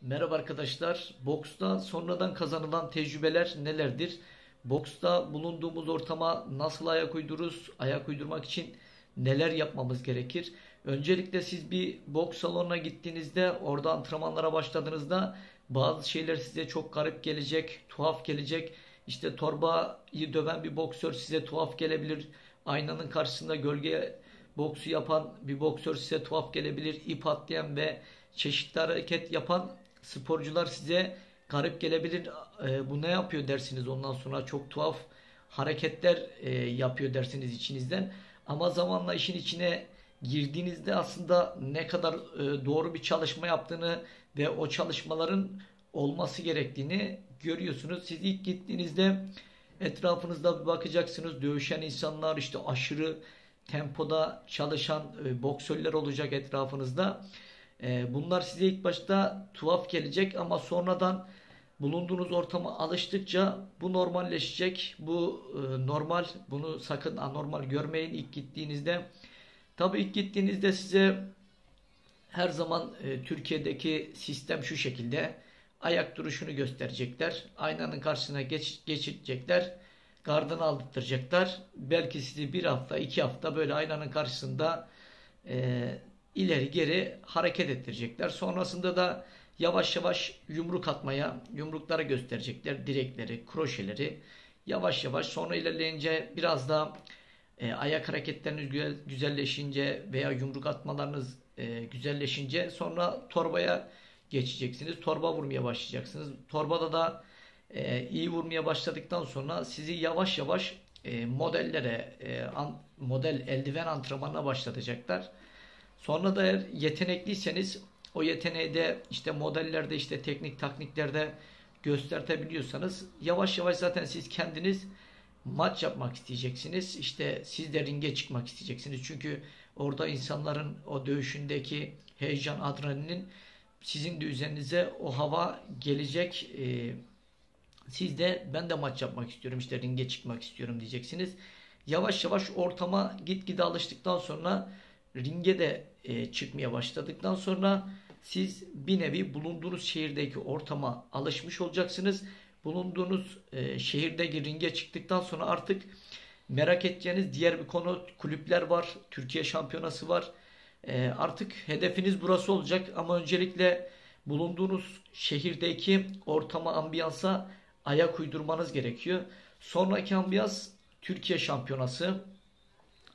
Merhaba arkadaşlar. Boksta sonradan kazanılan tecrübeler nelerdir? Boksta bulunduğumuz ortama nasıl ayak uydururuz? Ayak uydurmak için neler yapmamız gerekir? Öncelikle siz bir boks salonuna gittiğinizde, orada antrenmanlara başladığınızda bazı şeyler size çok garip gelecek, tuhaf gelecek. İşte torbayı döven bir boksör size tuhaf gelebilir. Aynanın karşısında gölge boksu yapan bir boksör size tuhaf gelebilir. İp atlayan ve çeşitli hareket yapan sporcular size garip gelebilir. Bu ne yapıyor dersiniz, ondan sonra çok tuhaf hareketler yapıyor dersiniz içinizden. Ama zamanla işin içine girdiğinizde aslında ne kadar doğru bir çalışma yaptığını ve o çalışmaların olması gerektiğini görüyorsunuz. Siz ilk gittiğinizde etrafınızda bir bakacaksınız. Dövüşen insanlar, işte aşırı tempoda çalışan boksörler olacak etrafınızda. Bunlar size ilk başta tuhaf gelecek ama sonradan bulunduğunuz ortama alıştıkça bu normalleşecek. Bu normal. Bunu sakın anormal görmeyin ilk gittiğinizde. Tabii ilk gittiğinizde size her zaman Türkiye'deki sistem şu şekilde. Ayak duruşunu gösterecekler. Aynanın karşısına geçirecekler. Gardını aldırtacaklar. Belki sizi bir hafta, iki hafta böyle aynanın karşısında ileri geri hareket ettirecekler. Sonrasında da yavaş yavaş yumruk atmaya, yumrukları gösterecekler. Direkleri, kroşeleri. Yavaş yavaş sonra ilerleyince biraz daha ayak hareketleriniz güzelleşince veya yumruk atmalarınız güzelleşince sonra torbaya geçeceksiniz. Torba vurmaya başlayacaksınız. Torbada da iyi vurmaya başladıktan sonra sizi yavaş yavaş modellere, model eldiven antrenmanına başlatacaklar. Sonra da eğer yetenekliyseniz o yeteneği de işte modellerde, işte teknik takniklerde göstertebiliyorsanız yavaş yavaş zaten siz kendiniz maç yapmak isteyeceksiniz. İşte siz de ringe çıkmak isteyeceksiniz. Çünkü orada insanların o dövüşündeki heyecan, adrenalin sizin de üzerinize o hava gelecek. Siz de ben de maç yapmak istiyorum, işte ringe çıkmak istiyorum diyeceksiniz. Yavaş yavaş ortama gitgide alıştıktan sonra ringe de çıkmaya başladıktan sonra siz bir nevi bulunduğunuz şehirdeki ortama alışmış olacaksınız. Bulunduğunuz şehirdeki ringe çıktıktan sonra artık merak edeceğiniz diğer bir konu, kulüpler var. Türkiye şampiyonası var. Artık hedefiniz burası olacak ama öncelikle bulunduğunuz şehirdeki ortama, ambiyansa ayak uydurmanız gerekiyor. Sonraki ambiyans Türkiye şampiyonası.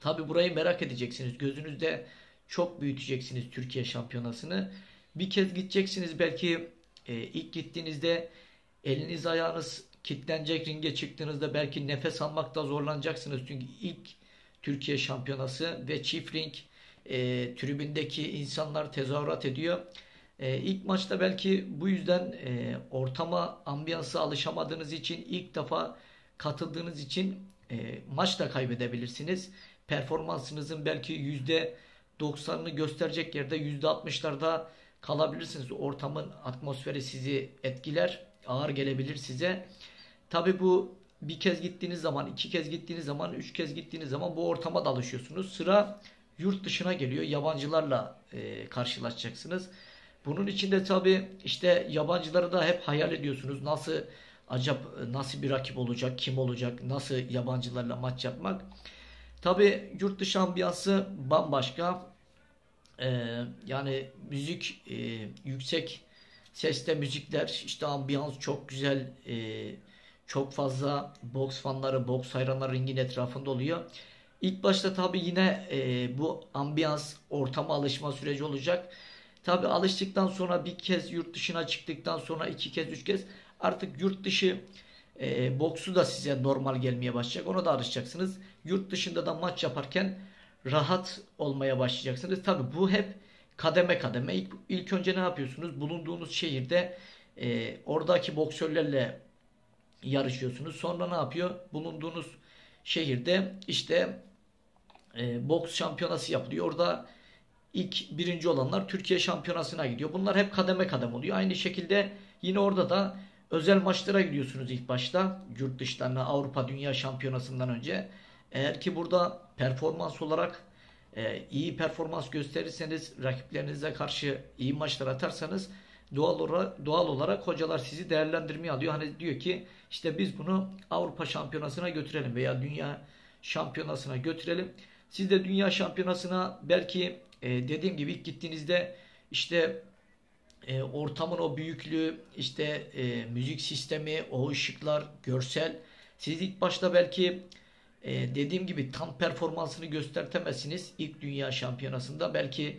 Tabi burayı merak edeceksiniz. Gözünüzde çok büyüteceksiniz Türkiye şampiyonasını. Bir kez gideceksiniz, belki ilk gittiğinizde eliniz ayağınız kilitlenecek, ringe çıktığınızda belki nefes almakta zorlanacaksınız. Çünkü ilk Türkiye şampiyonası ve çift ring, tribündeki insanlar tezahürat ediyor. İlk maçta belki bu yüzden ortama, ambiyansa alışamadığınız için, ilk defa katıldığınız için maç da kaybedebilirsiniz. Performansınızın belki %90'ını gösterecek yerde %60'larda kalabilirsiniz. Ortamın atmosferi sizi etkiler, ağır gelebilir size. Tabi bu bir kez gittiğiniz zaman, iki kez gittiğiniz zaman, üç kez gittiğiniz zaman bu ortama da alışıyorsunuz. Sıra yurt dışına geliyor. Yabancılarla karşılaşacaksınız. Bunun için de tabi işte yabancıları da hep hayal ediyorsunuz. Nasıl bir rakip olacak, kim olacak, nasıl yabancılarla maç yapmak. Tabi yurt dışı ambiyansı bambaşka. Yani müzik, yüksek sesle müzikler, işte ambiyans çok güzel. Çok fazla boks fanları, boks hayranları ringin etrafında oluyor. İlk başta tabi yine bu ambiyans, ortama alışma süreci olacak. Tabi alıştıktan sonra bir kez yurt dışına çıktıktan sonra iki kez, üç kez artık yurt dışı boksu da size normal gelmeye başlayacak. Ona da alışacaksınız. Yurt dışında da maç yaparken rahat olmaya başlayacaksınız. Tabi bu hep kademe kademe. İlk önce ne yapıyorsunuz? Bulunduğunuz şehirde oradaki boksörlerle yarışıyorsunuz. Sonra ne yapıyor? Bulunduğunuz şehirde işte boks şampiyonası yapılıyor. Orada ilk birinci olanlar Türkiye şampiyonasına gidiyor. Bunlar hep kademe kademe oluyor. Aynı şekilde yine orada da özel maçlara gidiyorsunuz ilk başta. Yurt dışlarına, Avrupa Dünya Şampiyonası'ndan önce. Eğer ki burada performans olarak iyi performans gösterirseniz, rakiplerinize karşı iyi maçlar atarsanız doğal olarak hocalar sizi değerlendirmeye alıyor. Hani diyor ki işte biz bunu Avrupa Şampiyonası'na götürelim veya Dünya Şampiyonası'na götürelim. Siz de Dünya Şampiyonası'na belki dediğim gibi ilk gittiğinizde işte ortamın o büyüklüğü, işte müzik sistemi, o ışıklar, görsel. Siz ilk başta belki dediğim gibi tam performansını göstertemezsiniz ilk Dünya Şampiyonası'nda. Belki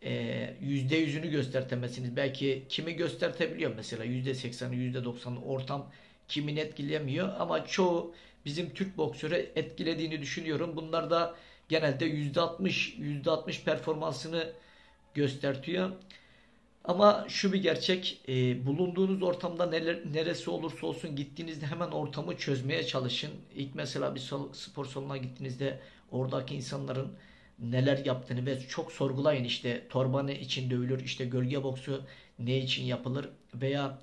%100'ünü göstertemezsiniz. Belki kimi göstertebiliyor mesela %80'i, %90'ı ortam kimin etkilemiyor ama çoğu bizim Türk boksörü etkilediğini düşünüyorum. Bunlar da genelde %60 performansını göstertiyor. Ama şu bir gerçek, bulunduğunuz ortamda neresi olursa olsun gittiğinizde hemen ortamı çözmeye çalışın. İlk mesela bir spor salonuna gittiğinizde oradaki insanların neler yaptığını ve çok sorgulayın. İşte torba ne için dövülür, işte gölge boksu ne için yapılır veya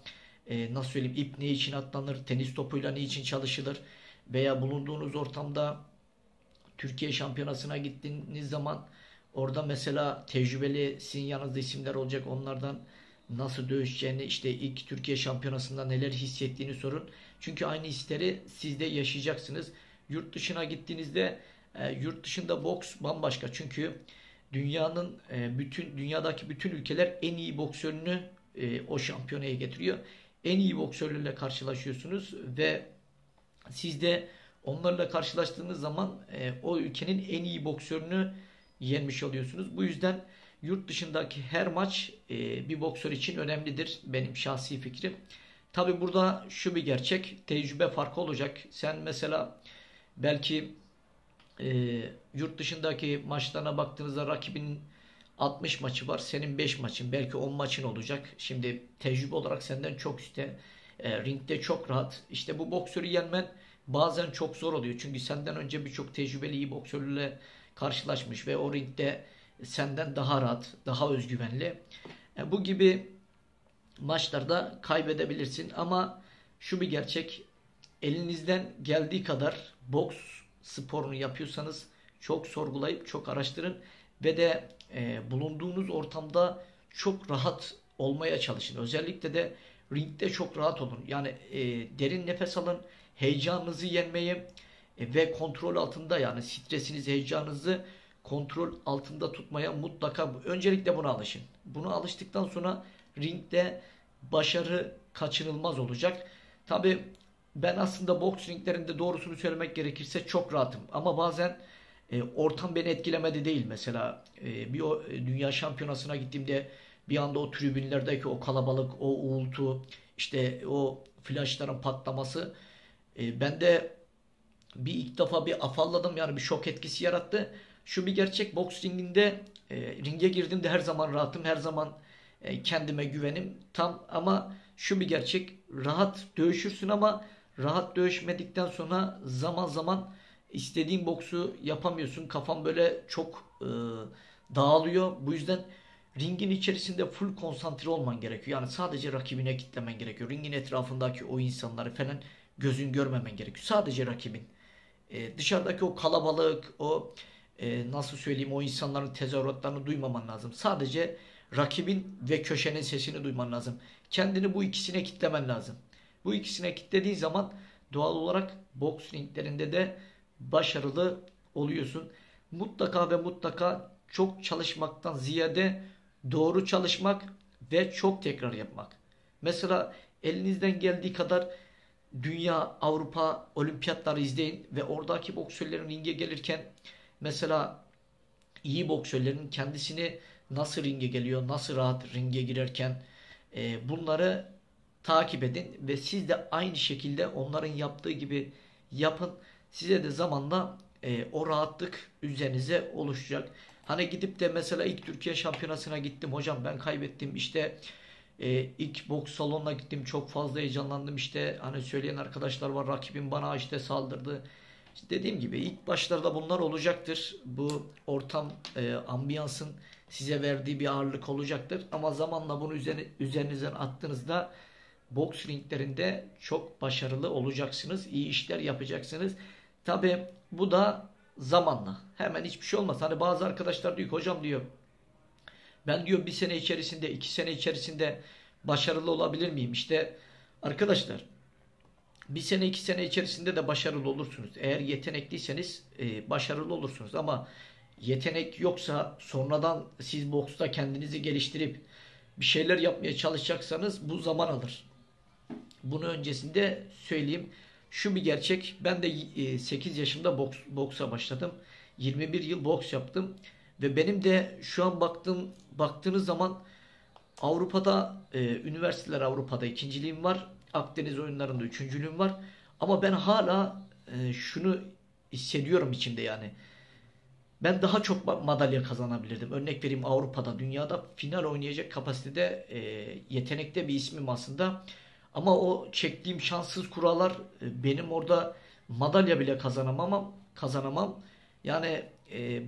nasıl söyleyeyim ip ne için atlanır, tenis topuyla ne için çalışılır veya bulunduğunuz ortamda Türkiye Şampiyonası'na gittiğiniz zaman orada mesela tecrübeli sizin yanınızda isimler olacak. Onlardan nasıl dövüşeceğini, işte ilk Türkiye Şampiyonası'nda neler hissettiğini sorun. Çünkü aynı hisleri siz de yaşayacaksınız. Yurt dışına gittiğinizde yurt dışında boks bambaşka. Çünkü dünyadaki bütün ülkeler en iyi boksörünü o şampiyonaya getiriyor. En iyi boksörlerle karşılaşıyorsunuz ve siz de onlarla karşılaştığınız zaman o ülkenin en iyi boksörünü yenmiş oluyorsunuz. Bu yüzden yurt dışındaki her maç bir boksör için önemlidir. Benim şahsi fikrim. Tabi burada şu bir gerçek. Tecrübe farkı olacak. Sen mesela belki yurt dışındaki maçlarına baktığınızda rakibin 60 maçı var. Senin 5 maçın, belki 10 maçın olacak. Şimdi tecrübe olarak senden çok üstte. Ringde çok rahat. İşte bu boksörü yenmen bazen çok zor oluyor. Çünkü senden önce birçok tecrübeli iyi boksörle karşılaşmış ve o ringde senden daha rahat, daha özgüvenli. Bu gibi maçlarda kaybedebilirsin ama şu bir gerçek, elinizden geldiği kadar boks sporunu yapıyorsanız çok sorgulayıp çok araştırın ve de bulunduğunuz ortamda çok rahat olmaya çalışın. Özellikle de ringde çok rahat olun. Yani derin nefes alın, heyecanınızı yenmeyi ve kontrol altında, yani stresinizi, heyecanınızı kontrol altında tutmaya mutlaka öncelikle buna alışın. Buna alıştıktan sonra ringde başarı kaçınılmaz olacak. Tabi ben aslında boks ringlerinde doğrusunu söylemek gerekirse çok rahatım. Ama bazen ortam beni etkilemedi değil. Mesela dünya şampiyonasına gittiğimde bir anda o tribünlerdeki o kalabalık, o uğultu, işte o flaşların patlaması bende ilk defa bir afalladım, yani bir şok etkisi yarattı. Şu bir gerçek, boks ringinde ringe girdiğimde her zaman rahatım, her zaman kendime güvenim tam, ama şu bir gerçek, rahat dövüşürsün ama rahat dövüşmedikten sonra zaman zaman istediğin boksu yapamıyorsun. Kafan böyle çok dağılıyor. Bu yüzden ringin içerisinde full konsantre olman gerekiyor. Yani sadece rakibine kitlemen gerekiyor. Ringin etrafındaki o insanları falan gözün görmemen gerekiyor. Sadece rakibin. Dışarıdaki o kalabalık, o nasıl söyleyeyim, o insanların tezahüratlarını duymaman lazım. Sadece rakibin ve köşenin sesini duyman lazım. Kendini bu ikisine kitlemen lazım. Bu ikisine kitlediğin zaman doğal olarak boks ringlerinde de başarılı oluyorsun. Mutlaka ve mutlaka çok çalışmaktan ziyade doğru çalışmak ve çok tekrar yapmak. Mesela elinizden geldiği kadar dünya, Avrupa olimpiyatları izleyin ve oradaki boksörlerin ringe gelirken mesela iyi boksörlerin kendisini nasıl ringe geliyor, nasıl rahat ringe girerken bunları takip edin ve siz de aynı şekilde onların yaptığı gibi yapın. Size de zamanla o rahatlık üzerinize oluşacak. Hani gidip de mesela ilk Türkiye Şampiyonası'na gittim, hocam ben kaybettim, işte ilk boks salonuna gittim, çok fazla heyecanlandım, işte hani söyleyen arkadaşlar var, rakibim bana işte saldırdı. İşte dediğim gibi ilk başlarda bunlar olacaktır. Bu ortam, ambiyansın size verdiği bir ağırlık olacaktır. Ama zamanla bunu üzerinizden attığınızda boks ringlerinde çok başarılı olacaksınız. İyi işler yapacaksınız. Tabi bu da zamanla. Hemen hiçbir şey olmaz. Hani bazı arkadaşlar diyor ki hocam diyor, ben diyor bir sene içerisinde, 2 sene içerisinde başarılı olabilir miyim? İşte arkadaşlar, bir sene 2 sene içerisinde de başarılı olursunuz. Eğer yetenekliyseniz başarılı olursunuz. Ama yetenek yoksa, sonradan siz boksta kendinizi geliştirip bir şeyler yapmaya çalışacaksanız bu zaman alır. Bunu öncesinde söyleyeyim. Şu bir gerçek. Ben de 8 yaşımda boksa başladım. 21 yıl boks yaptım. Ve benim de şu an baktığınız zaman Avrupa'da, üniversiteler Avrupa'da ikinciliğim var. Akdeniz oyunlarında üçüncülüğüm var. Ama ben hala şunu hissediyorum içimde yani. Ben daha çok madalya kazanabilirdim. Örnek vereyim, Avrupa'da, dünyada final oynayacak kapasitede, yetenekte bir ismim aslında. Ama o çektiğim şanssız kurallar, benim orada madalya bile kazanamam. Yani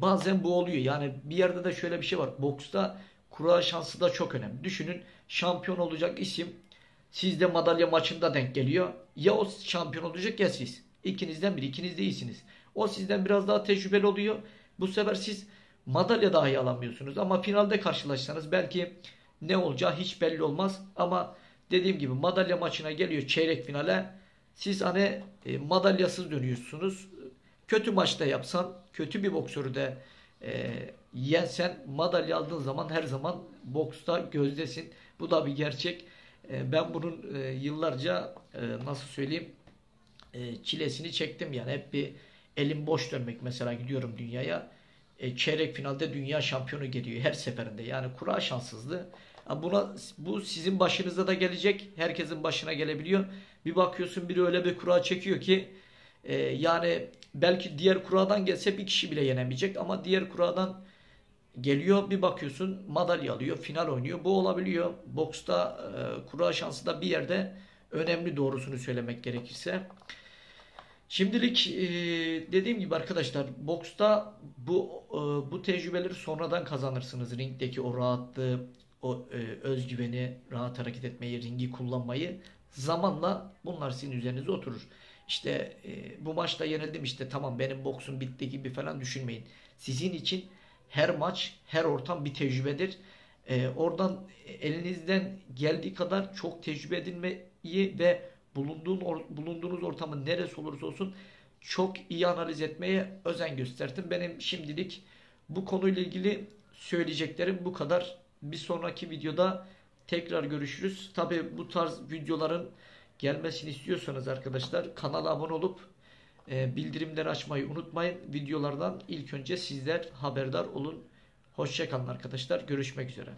bazen bu oluyor. Yani bir yerde de şöyle bir şey var. Boksta kura şansı da çok önemli. Düşünün, şampiyon olacak isim sizde madalya maçında denk geliyor. Ya o şampiyon olacak ya siz. İkinizden biri. İkiniz de iyisiniz. O sizden biraz daha tecrübeli oluyor. Bu sefer siz madalya dahi alamıyorsunuz. Ama finalde karşılaşsanız belki ne olacağı hiç belli olmaz. Ama dediğim gibi madalya maçına geliyor, çeyrek finale. Siz hani madalyasız dönüyorsunuz. Kötü maçta yapsan, kötü bir boksörü de yensen, madalya aldığın zaman her zaman boksta gözdesin. Bu da bir gerçek. Ben bunun yıllarca, nasıl söyleyeyim, çilesini çektim. Yani hep bir elim boş dönmek, mesela gidiyorum dünyaya. Çeyrek finalde dünya şampiyonu geliyor her seferinde. Yani kura şanssızlığı. Bu sizin başınıza da gelecek. Herkesin başına gelebiliyor. Bir bakıyorsun biri öyle bir kura çekiyor ki yani belki diğer kuradan gelse bir kişi bile yenemeyecek, ama diğer kuradan geliyor, bir bakıyorsun madalya alıyor, final oynuyor. Bu olabiliyor. Boksta kura şansı da bir yerde önemli, doğrusunu söylemek gerekirse. Şimdilik dediğim gibi arkadaşlar, boksta bu tecrübeleri sonradan kazanırsınız. Ringdeki o rahatlığı, o özgüveni, rahat hareket etmeyi, ringi kullanmayı, zamanla bunlar sizin üzerinize oturur. İşte bu maçta yenildim, işte tamam benim boksum bitti gibi falan düşünmeyin. Sizin için her maç, her ortam bir tecrübedir. Oradan elinizden geldiği kadar çok tecrübe edinmeyi ve bulunduğunuz ortamın neresi olursa olsun çok iyi analiz etmeye özen gösterdim. Benim şimdilik bu konuyla ilgili söyleyeceklerim bu kadar. Bir sonraki videoda tekrar görüşürüz. Tabi bu tarz videoların gelmesini istiyorsanız arkadaşlar, kanala abone olup bildirimleri açmayı unutmayın. Videolardan ilk önce sizler haberdar olun. Hoşça kalın arkadaşlar. Görüşmek üzere.